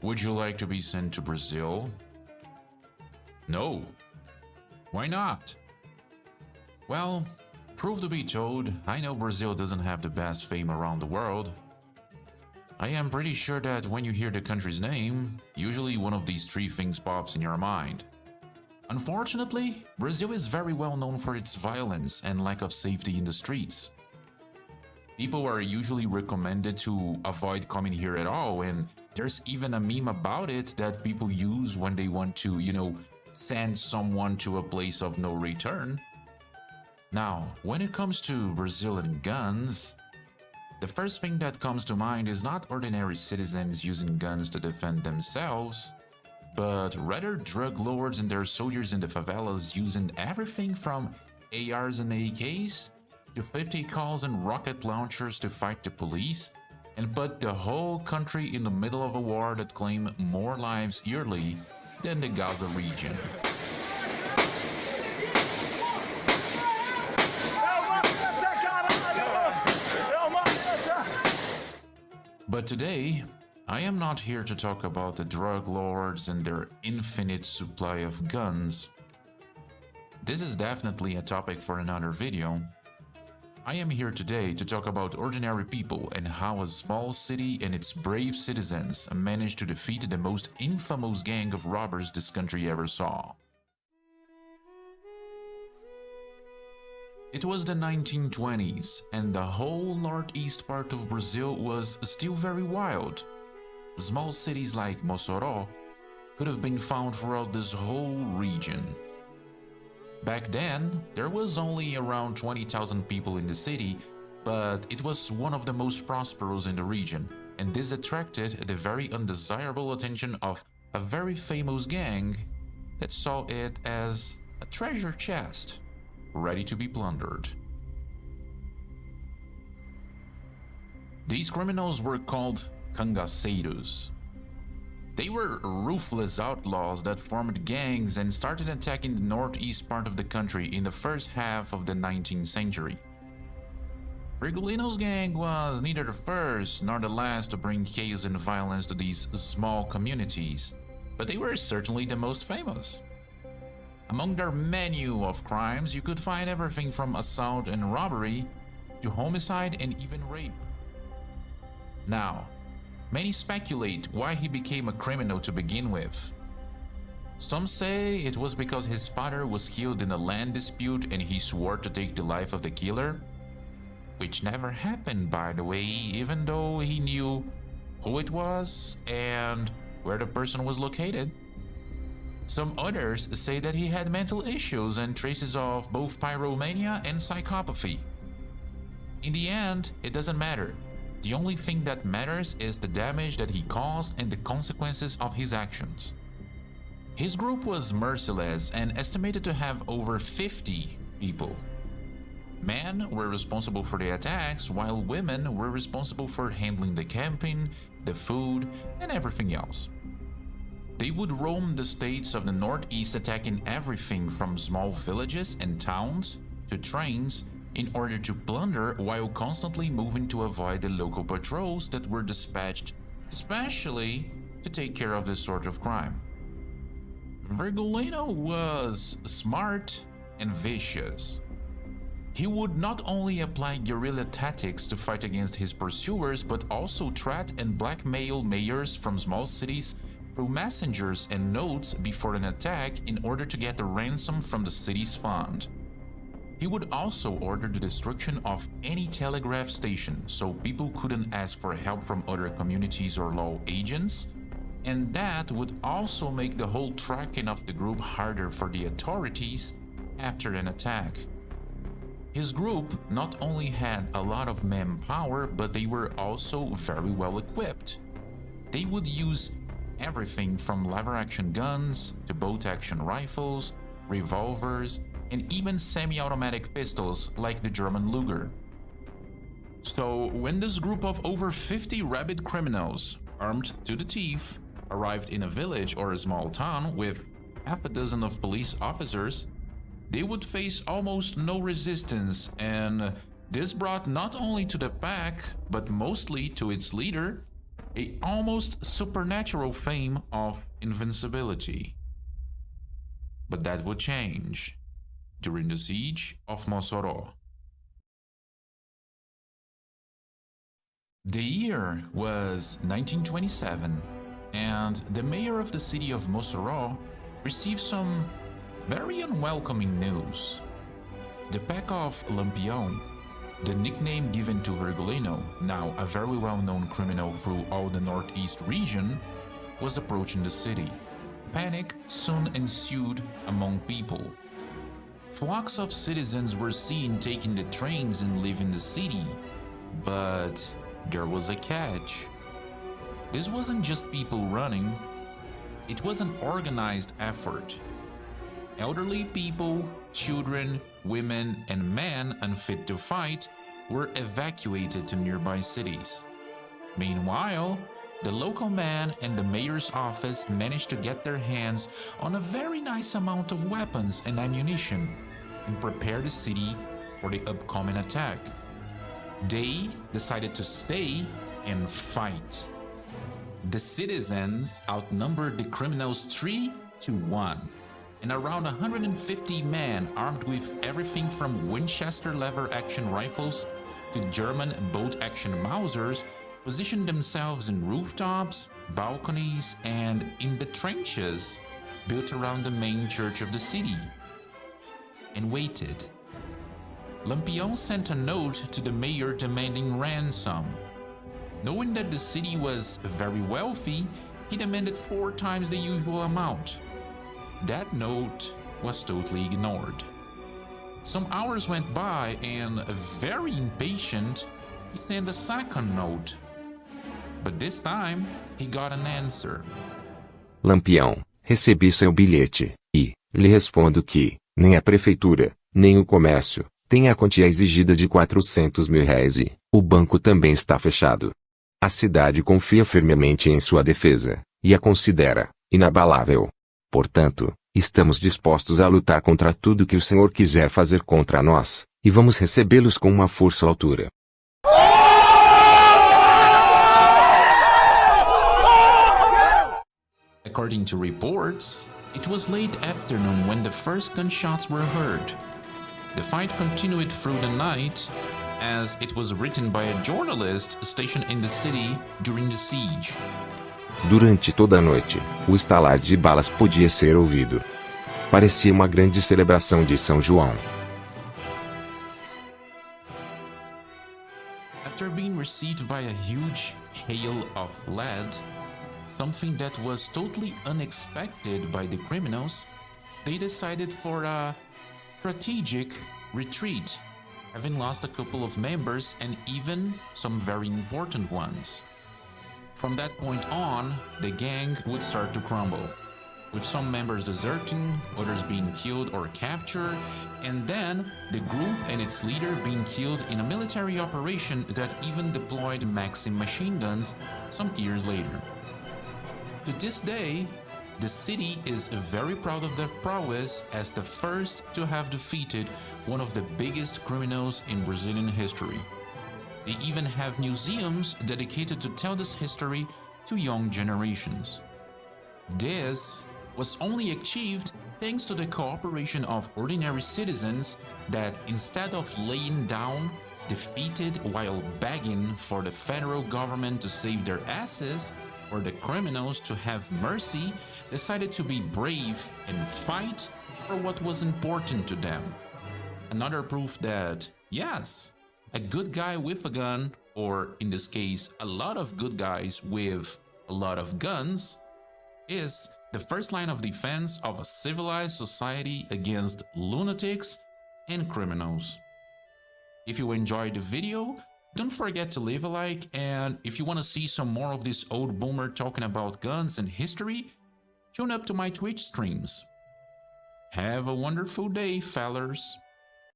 Would you like to be sent to Brazil? No. Why not? Well, truth to be told, I know Brazil doesn't have the best fame around the world. I am pretty sure that when you hear the country's name, usually one of these three things pops in your mind. Unfortunately, Brazil is very well known for its violence and lack of safety in the streets. People are usually recommended to avoid coming here at all, and there's even a meme about it that people use when they want to, send someone to a place of no return. Now, when it comes to Brazilian guns, the first thing that comes to mind is not ordinary citizens using guns to defend themselves, but rather drug lords and their soldiers in the favelas using everything from ARs and AKs to 50 cals and rocket launchers to fight the police and put the whole country in the middle of a war that claimed more lives yearly than the Gaza region. But today, I am not here to talk about the drug lords and their infinite supply of guns. This is definitely a topic for another video. I am here today to talk about ordinary people and how a small city and its brave citizens managed to defeat the most infamous gang of robbers this country ever saw. It was the 1920s, and the whole northeast part of Brazil was still very wild. Small cities like Mossoró could have been found throughout this whole region. Back then, there was only around 20,000 people in the city, but it was one of the most prosperous in the region, and this attracted the very undesirable attention of a very famous gang that saw it as a treasure chest, ready to be plundered. These criminals were called cangaceiros. They were ruthless outlaws that formed gangs and started attacking the northeast part of the country in the first half of the 19th century. Frigolino's gang was neither the first nor the last to bring chaos and violence to these small communities, but they were certainly the most famous. Among their menu of crimes, you could find everything from assault and robbery to homicide and even rape. Now, many speculate why he became a criminal to begin with. Some say it was because his father was killed in a land dispute and he swore to take the life of the killer, which never happened, by the way, even though he knew who it was and where the person was located. Some others say that he had mental issues and traces of both pyromania and psychopathy. In the end, it doesn't matter. The only thing that matters is the damage that he caused and the consequences of his actions. His group was merciless and estimated to have over 50 people. Men were responsible for the attacks, while women were responsible for handling the camping, the food, and everything else. They would roam the states of the northeast, attacking everything from small villages and towns to trains in order to plunder, while constantly moving to avoid the local patrols that were dispatched especially to take care of this sort of crime. Virgulino was smart and vicious. He would not only apply guerrilla tactics to fight against his pursuers, but also threat and blackmail mayors from small cities through messengers and notes before an attack in order to get a ransom from the city's fund. He would also order the destruction of any telegraph station so people couldn't ask for help from other communities or law agents, and that would also make the whole tracking of the group harder for the authorities after an attack. His group not only had a lot of manpower, but they were also very well equipped. They would use everything from lever-action guns to bolt-action rifles, revolvers, and even semi-automatic pistols like the German Luger. So when this group of over 50 rabid criminals, armed to the teeth, arrived in a village or a small town with half a dozen of police officers, they would face almost no resistance, and this brought not only to the pack, but mostly to its leader, a almost supernatural fame of invincibility. But that would change during the siege of Mossoró. The year was 1927, and the mayor of the city of Mossoró received some very unwelcoming news. The pack of Lampião, the nickname given to Virgulino, now a very well-known criminal through all the northeast region, was approaching the city. Panic soon ensued among people. Flocks of citizens were seen taking the trains and leaving the city, but there was a catch. This wasn't just people running, it was an organized effort. Elderly people, children, women, and men unfit to fight were evacuated to nearby cities. Meanwhile, the local man and the mayor's office managed to get their hands on a very nice amount of weapons and ammunition and prepare the city for the upcoming attack. They decided to stay and fight. The citizens outnumbered the criminals 3-1, and around 150 men armed with everything from Winchester lever-action rifles to German bolt-action Mausers positioned themselves in rooftops, balconies, and in the trenches built around the main church of the city, and waited. Lampião sent a note to the mayor demanding ransom. Knowing that the city was very wealthy, he demanded 4 times the usual amount. That note was totally ignored. Some hours went by and, very impatient, he sent a second note. But this time, he got an answer. Lampião, recebi seu bilhete, e lhe respondo que nem a prefeitura, nem o comércio, tem a quantia exigida de 400 mil réis e o banco também está fechado. A cidade confia firmemente em sua defesa, e a considera inabalável. Portanto, estamos dispostos a lutar contra tudo que o senhor quiser fazer contra nós, e vamos recebê-los com uma força à altura. According to reports, it was late afternoon when the first gunshots were heard. The fight continued through the night, as it was written by a journalist stationed in the city during the siege. Durante toda a noite, o estalar de balas podia ser ouvido. Parecia uma grande celebração de São João. After being received by a huge hail of lead, something that was totally unexpected by the criminals, they decided for a strategic retreat, having lost a couple of members and even some very important ones. From that point on, the gang would start to crumble, with some members deserting, others being killed or captured, and then the group and its leader being killed in a military operation that even deployed Maxim machine guns some years later. To this day, the city is very proud of their prowess as the first to have defeated one of the biggest criminals in Brazilian history. They even have museums dedicated to tell this history to young generations. This was only achieved thanks to the cooperation of ordinary citizens that, instead of laying down, defeated while begging for the federal government to save their asses, or the criminals to have mercy, decided to be brave and fight for what was important to them. Another proof that, yes, a good guy with a gun, or in this case, a lot of good guys with a lot of guns, is the first line of defense of a civilized society against lunatics and criminals. If you enjoyed the video, don't forget to leave a like, and if you want to see some more of this old boomer talking about guns and history, tune up to my Twitch streams. Have a wonderful day, fellers.